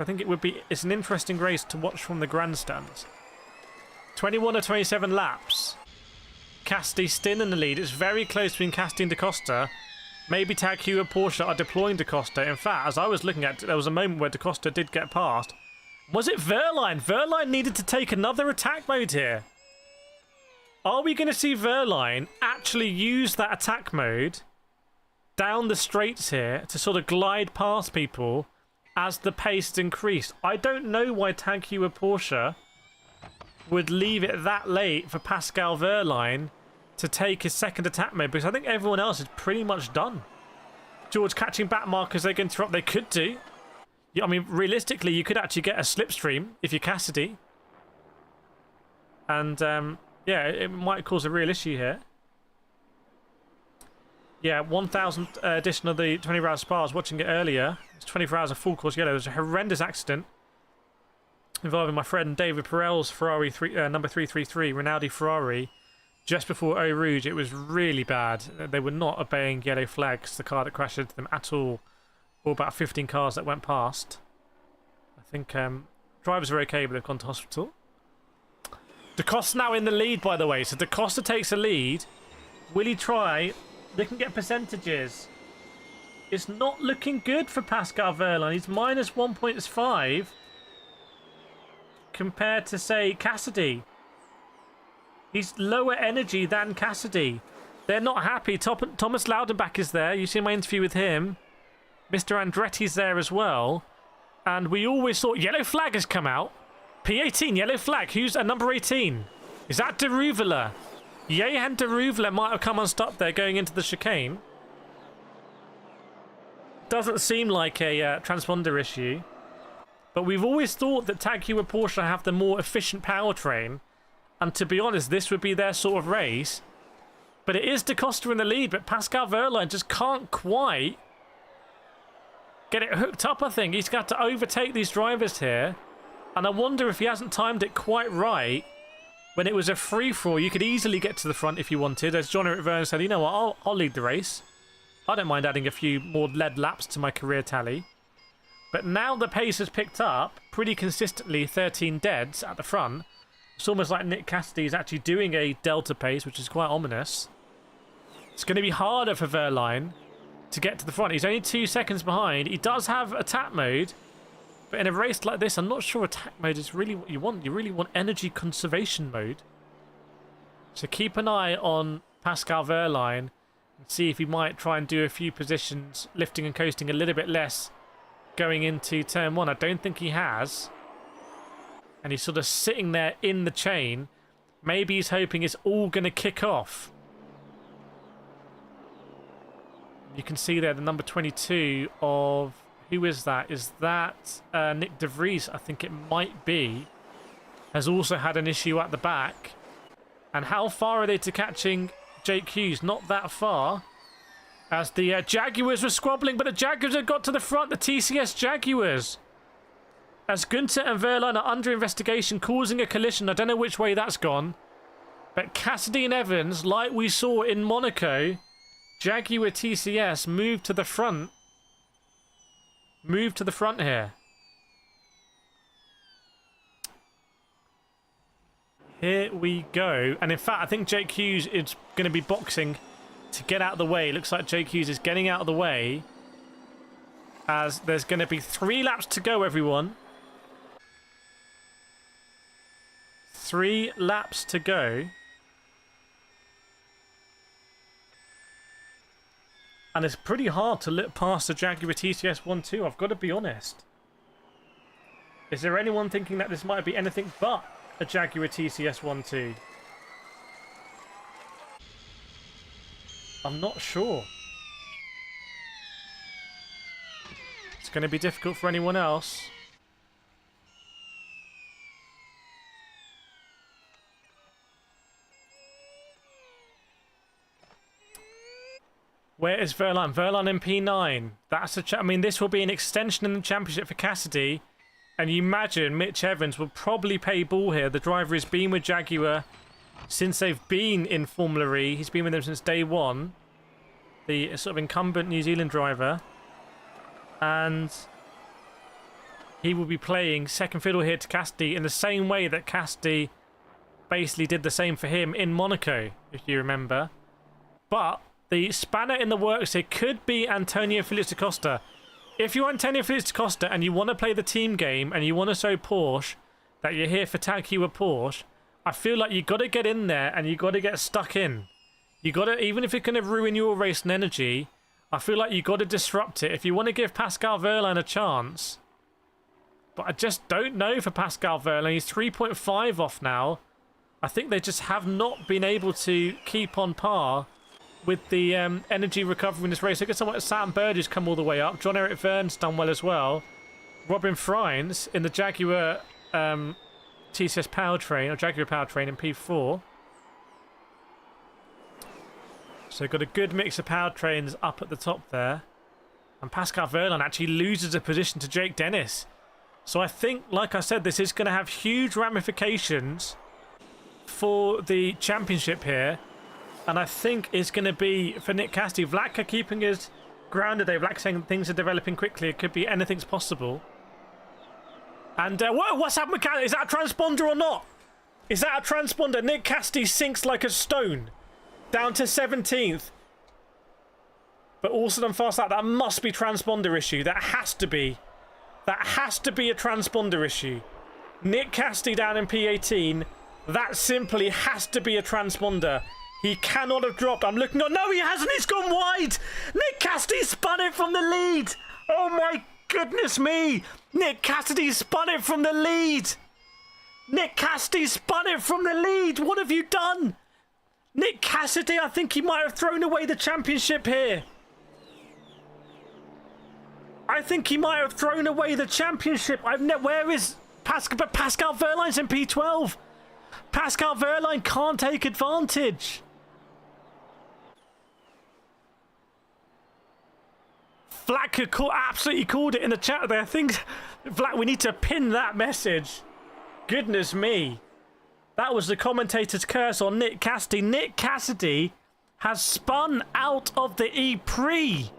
I think it's an interesting race to watch from the grandstands. 21 or 27 laps. Cassidy still in the lead. It's very close between Cassidy and Da Costa. Maybe Tag Heuer Porsche are deploying Da Costa. In fact, as I was looking at it, there was a moment where Da Costa did get past. Was it Wehrlein? Wehrlein needed to take another attack mode here. Are we going to see Wehrlein actually use that attack mode down the straights here to sort of glide past people as the pace increased? I don't know why Tag Heuer Porsche would leave it that late for Pascal Wehrlein to take his second attack mode, because I think everyone else is pretty much done. George catching back markers they can interrupt. They could do. I mean, realistically, you could actually get a slipstream if you're Cassidy. And, yeah, it might cause a real issue here. Yeah, 1,000 edition of the 24 Hours Spa. I was watching it earlier. It's 24 Hours of full course yellow. It was a horrendous accident involving my friend David Perel's Ferrari number 333, Rinaldi Ferrari, just before Eau Rouge. It was really bad. They were not obeying yellow flags, the car that crashed into them at all. Or about 15 cars that went past. I think drivers are okay, but they've gone to hospital. Da Costa now in the lead, by the way. So Da Costa takes the lead. Will he try? They can get percentages. It's not looking good for Pascal Wehrlein. He's minus 1.5 compared to, say, Cassidy. He's lower energy than Cassidy. They're not happy. Thomas Laudenbach is there. You see my interview with him. Mr. Andretti's there as well. And we always thought yellow flag has come out. P18, yellow flag. Who's at number 18? Is that De Ruvela? Jehan De Ruvela might have come unstuck there going into the chicane. Doesn't seem like a transponder issue. But we've always thought that Tag Heuer Porsche have the more efficient powertrain. And to be honest, this would be their sort of race. But it is Da Costa in the lead, but Pascal Wehrlein just can't quite get it hooked up, I think. He's got to overtake these drivers here. And I wonder if he hasn't timed it quite right. When it was a free-for-all, you could easily get to the front if you wanted. As John-Eric Vernon said, you know what, I'll lead the race. I don't mind adding a few more lead laps to my career tally. But now the pace has picked up pretty consistently, 13 deads at the front. It's almost like Nick Cassidy is actually doing a delta pace, which is quite ominous. It's going to be harder for Wehrlein to get to the front. He's only 2 seconds behind. He does have attack mode, but in a race like this, I'm not sure attack mode is really what you want. You really want energy conservation mode. So keep an eye on Pascal Wehrlein and see if he might try and do a few positions, lifting and coasting a little bit less going into turn 1. I don't think he has. And he's sort of sitting there in the chain. Maybe he's hoping it's all going to kick off. You can see there the number 22 of... Who is that? Is that Nick De Vries? I think it might be. Has also had an issue at the back. And how far are they to catching Jake Hughes? Not that far. As the Jaguars were squabbling, but the Jaguars have got to the front. The TCS Jaguars. As Gunther and Wehrlein are under investigation, causing a collision. I don't know which way that's gone. But Cassidy and Evans, like we saw in Monaco, Jaguar TCS moved to the front. Move to the front here. Here we go. And in fact, I think Jake Hughes is going to be boxing to get out of the way. Looks like Jake Hughes is getting out of the way. as there's going to be 3 laps to go, everyone. 3 laps to go. And it's pretty hard to look past the Jaguar TCS 1-2, I've got to be honest. Is there anyone thinking that this might be anything but a Jaguar TCS 1-2? I'm not sure. It's going to be difficult for anyone else. Where is Verline? Verline in P9. That's I mean, this will be an extension in the championship for Cassidy. And you imagine Mitch Evans will probably pay ball here. The driver has been with Jaguar since they've been in Formula E. He's been with them since day one. The sort of incumbent New Zealand driver. And he will be playing second fiddle here to Cassidy in the same way that Cassidy basically did the same for him in Monaco, if you remember. But the spanner in the works here could be Antonio Felix da Costa. If you're Antonio Felix da Costa and you want to play the team game and you want to show Porsche that you're here for Tag Heuer Porsche, I feel like you've got to get in there and you've got to get stuck in. You got to, even if it's going to ruin your race and energy, I feel like you've got to disrupt it if you want to give Pascal Wehrlein a chance. But I just don't know for Pascal Wehrlein. He's 3.5 off now. I think they just have not been able to keep on par with the energy recovery in this race. Look at someone like Sam Burgess come all the way up. John Eric Verne's done well as well. Robin Freins in the Jaguar TCS powertrain, or Jaguar powertrain in P4. So got a good mix of powertrains up at the top there. And Pascal Wehrlein actually loses a position to Jake Dennis. So I think, like I said, this is going to have huge ramifications for the championship here. And I think it's going to be for Nick Cassidy. Vlatka keeping his ground today. Vlatka saying things are developing quickly. It could be anything's possible. And what's happened with Cassidy? Is that a transponder or not? Is that a transponder? Nick Cassidy sinks like a stone. Down to 17th. But also done fast out. That must be transponder issue. That has to be. That has to be a transponder issue. Nick Cassidy down in P18. That simply has to be a transponder. He cannot have dropped. I'm looking on. No, he hasn't. He's gone wide. Nick Cassidy spun it from the lead. Oh, my goodness me. Nick Cassidy spun it from the lead. Nick Cassidy spun it from the lead. What have you done? Nick Cassidy, I think he might have thrown away the championship here. I think he might have thrown away the championship. Where is Pascal? But Pascal Wehrlein's in P12. Pascal Wehrlein can't take advantage. Vlak absolutely called it in the chat there. I think, Vlak, we need to pin that message. Goodness me. That was the commentator's curse on Nick Cassidy. Nick Cassidy has spun out of the E-Prix.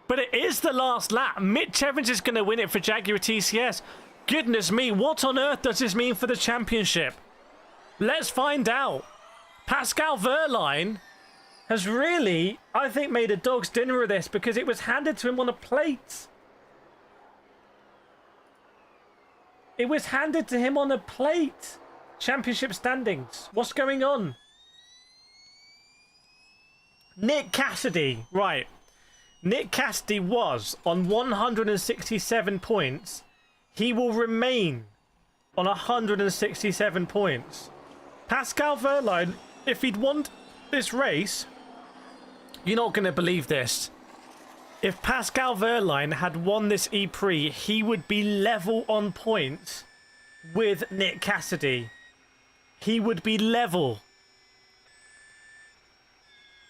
But it is the last lap. Mitch Evans is going to win it for Jaguar TCS. Goodness me, what on earth does this mean for the championship? Let's find out. Pascal Wehrlein has really, I think, made a dog's dinner of this because it was handed to him on a plate. It was handed to him on a plate. Championship standings. What's going on? Nick Cassidy. Right. Nick Cassidy was on 167 points. He will remain on 167 points. Pascal Wehrlein, if he'd won this race, you're not going to believe this. If Pascal Wehrlein had won this E-Prix, he would be level on points with Nick Cassidy. He would be level.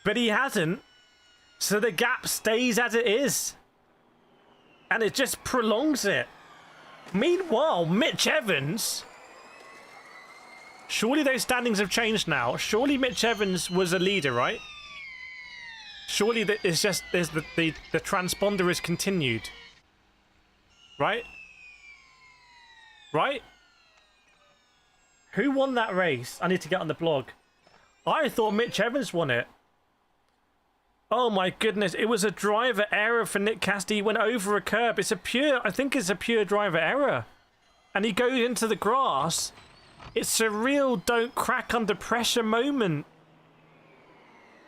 But he hasn't. So the gap stays as it is. And it just prolongs it. Meanwhile, Mitch Evans... Surely those standings have changed now. Surely Mitch Evans was a leader, right? Surely it's just the transponder is continued. Right? Right? Who won that race? I need to get on the blog. I thought Mitch Evans won it. Oh my goodness, it was a driver error for Nick Cassidy. He went over a curb. I think it's a pure driver error. And he goes into the grass. It's a real don't crack under pressure moment.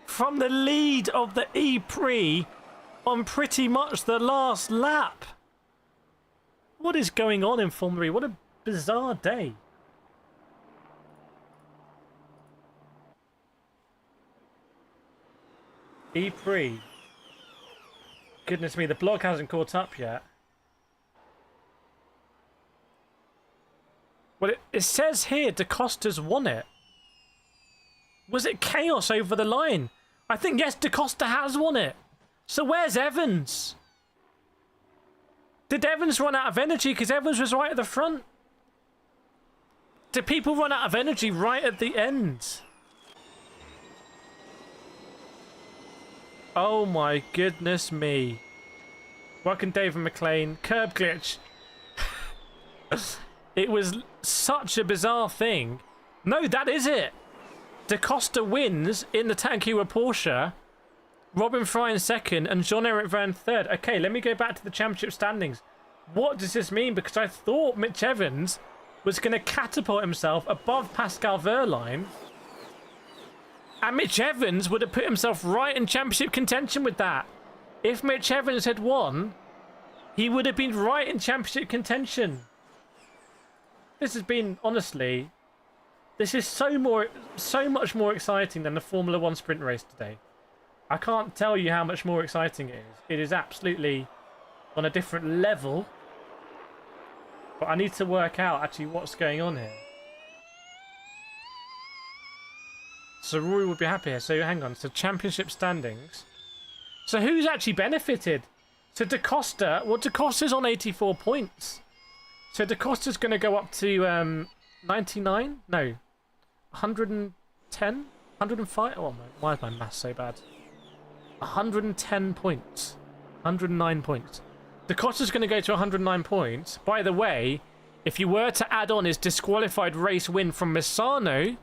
From the lead of the E-Prix on pretty much the last lap. What is going on in Formula E? What a bizarre day. E-Prix. Goodness me, the blog hasn't caught up yet. Well, it says here Da Costa's won it. Was it chaos over the line? I think, yes, Da Costa has won it. So where's Evans? Did Evans run out of energy because Evans was right at the front? Did people run out of energy right at the end? Oh my goodness me. Welcome David McLean. Curb glitch. It was such a bizarre thing. No, that is it. Da Costa wins in the Tankiwa Porsche. Robin Fry in second and Jean-Eric Verne third. Okay, let me go back to the championship standings. What does this mean? Because I thought Mitch Evans was going to catapult himself above Pascal Wehrlein. And Mitch Evans would have put himself right in championship contention with that. If Mitch Evans had won, he would have been right in championship contention. This has been, honestly, this is so much more exciting than the Formula 1 sprint race today. I can't tell you how much more exciting it is. It is absolutely on a different level. But I need to work out actually what's going on here. So Rory would be happy here. So hang on. So championship standings. So who's actually benefited? So Da Costa. Well, Da Costa's on 84 points. So Da Costa's going to go up to 99? No. 110? 105? Oh, why is my math so bad? 110 points. 109 points. Da Costa's going to go to 109 points. By the way, if you were to add on his disqualified race win from Misano,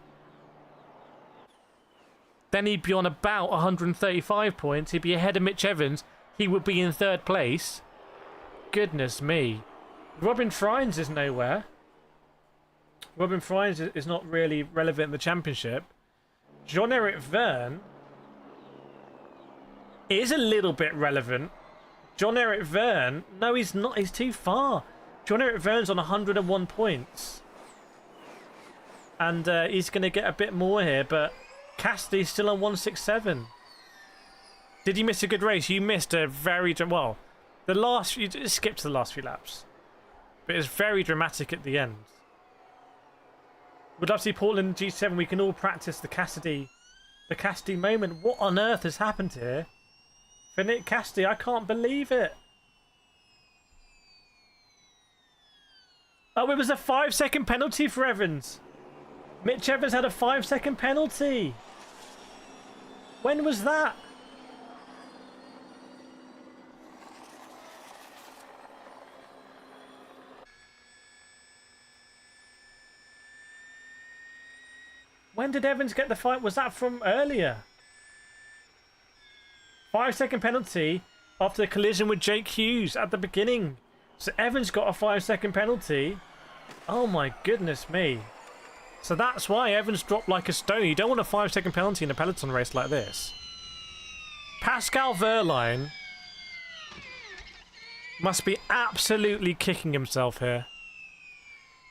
then he'd be on about 135 points. He'd be ahead of Mitch Evans. He would be in third place. Goodness me. Robin Frines is nowhere. Robin Frines is not really relevant in the championship. Jean-Eric Verne is a little bit relevant. Jean-Eric Verne, no, he's not. He's too far. Jean-Eric Verne's on 101 points. And he's going to get a bit more here, but Cassidy's still on 167. Did you miss a good race? You missed a very... Well, the last... You skipped the last few laps. But it's very dramatic at the end. Would love to see Portland G7. We can all practice the Cassidy moment. What on earth has happened here? For Nick Cassidy, I can't believe it. Oh, it was a 5-second penalty for Evans. Mitch Evans had a 5-second penalty. When was that? When did Evans get the fight? Was that from earlier? 5-second penalty after the collision with Jake Hughes at the beginning. So Evans got a 5-second penalty. Oh my goodness me. So that's why Evans dropped like a stone. You don't want a 5-second penalty in a peloton race like this. Pascal Wehrlein must be absolutely kicking himself here.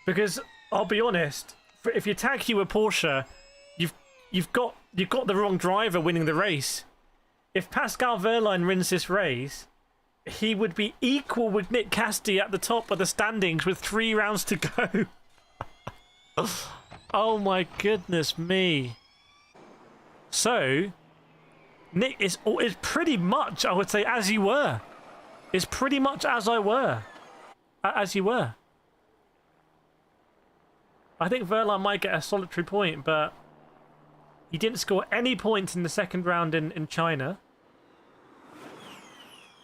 Because I'll be honest, if you tag you a Porsche, you've got the wrong driver winning the race. If Pascal Wehrlein wins this race, he would be equal with Nick Cassidy at the top of the standings with 3 rounds to go. Oh my goodness me. So, Nick is pretty much, I would say, as you were. It's pretty much as I were. As you were. I think Wehrlein might get a solitary point, but he didn't score any points in the second round in China.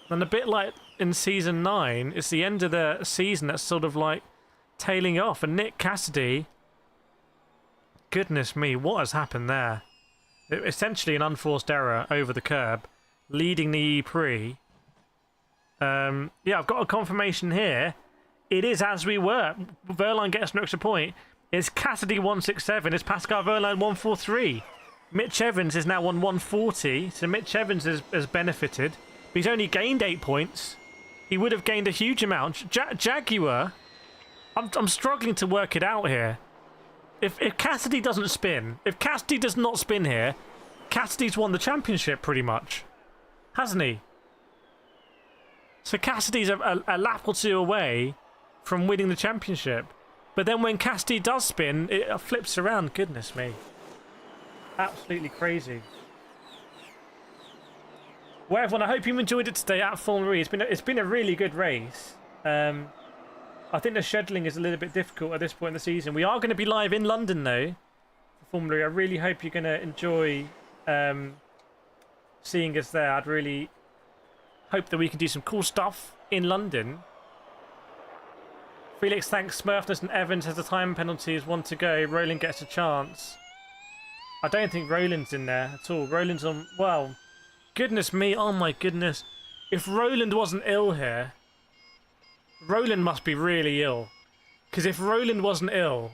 And a bit like in Season 9, it's the end of the season that's sort of like tailing off. And Nick Cassidy, goodness me, what has happened there? Essentially an unforced error over the curb. leading the E-Prix. Yeah, I've got a confirmation here. It is as we were. Verline gets an extra point. It's Cassidy 167. It's Pascal Verline 143. Mitch Evans is now on 140. So Mitch Evans has benefited. But he's only gained 8 points. He would have gained a huge amount. Jaguar, I'm struggling to work it out here. If Cassidy doesn't spin, if Cassidy does not spin here, Cassidy's won the championship pretty much, hasn't he? So Cassidy's a lap or two away from winning the championship. But then when Cassidy does spin, it flips around. Goodness me. Absolutely crazy. Well, everyone, I hope you enjoyed it today at Formula E. It's been a really good race. I think the scheduling is a little bit difficult at this point in the season. We are going to be live in London, though, for Formula E. I really hope you're going to enjoy seeing us there. I'd really hope that we can do some cool stuff in London. Felix thanks Smurfness and Evans has the time penalties. 1 to go. Roland gets a chance. I don't think Roland's in there at all. Roland's on... Well, goodness me. Oh, my goodness. If Roland wasn't ill here... Roland must be really ill. Because if Roland wasn't ill...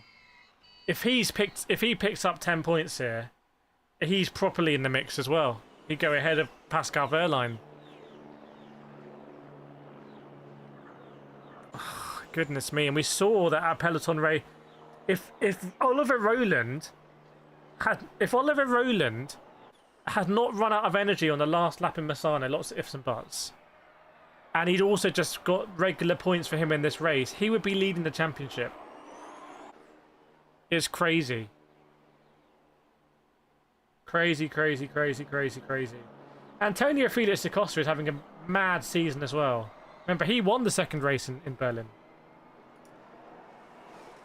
If he picks up 10 points here... He's properly in the mix as well. He'd go ahead of Pascal Verline. Oh, goodness me. And we saw that at Peloton Ray. If Oliver Rowland had not run out of energy on the last lap in Massano, lots of ifs and buts, and he'd also just got regular points for him in this race, he would be leading the championship. It's crazy. Crazy, crazy, crazy, crazy, crazy. Antonio Felix Acosta is having a mad season as well. Remember, he won the second race in Berlin.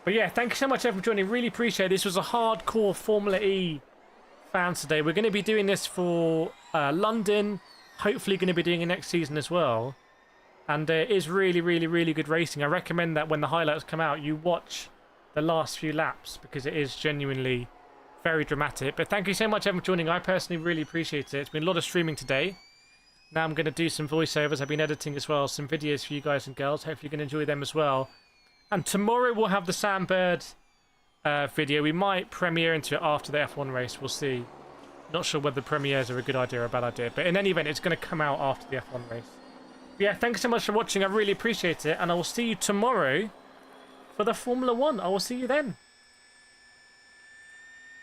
But yeah, thank you so much everyone for joining. Really appreciate it. This was a hardcore Formula E fans today. We're going to be doing this for London. Hopefully going to be doing it next season as well. And it is really, really, really good racing. I recommend that when the highlights come out, you watch the last few laps because it is genuinely very dramatic. But thank you so much everyone for joining. I personally really appreciate it. It's been a lot of streaming today. Now I'm going to do some voiceovers. I've been editing as well, some videos for you guys and girls. Hopefully you're going to enjoy them as well. And tomorrow we'll have the Sam Bird video. We might premiere into it after the F1 race. We'll see. Not sure whether premieres are a good idea or a bad idea. But in any event, it's going to come out after the F1 race. But yeah, thanks so much for watching. I really appreciate it. And I will see you tomorrow for the Formula 1. I will see you then.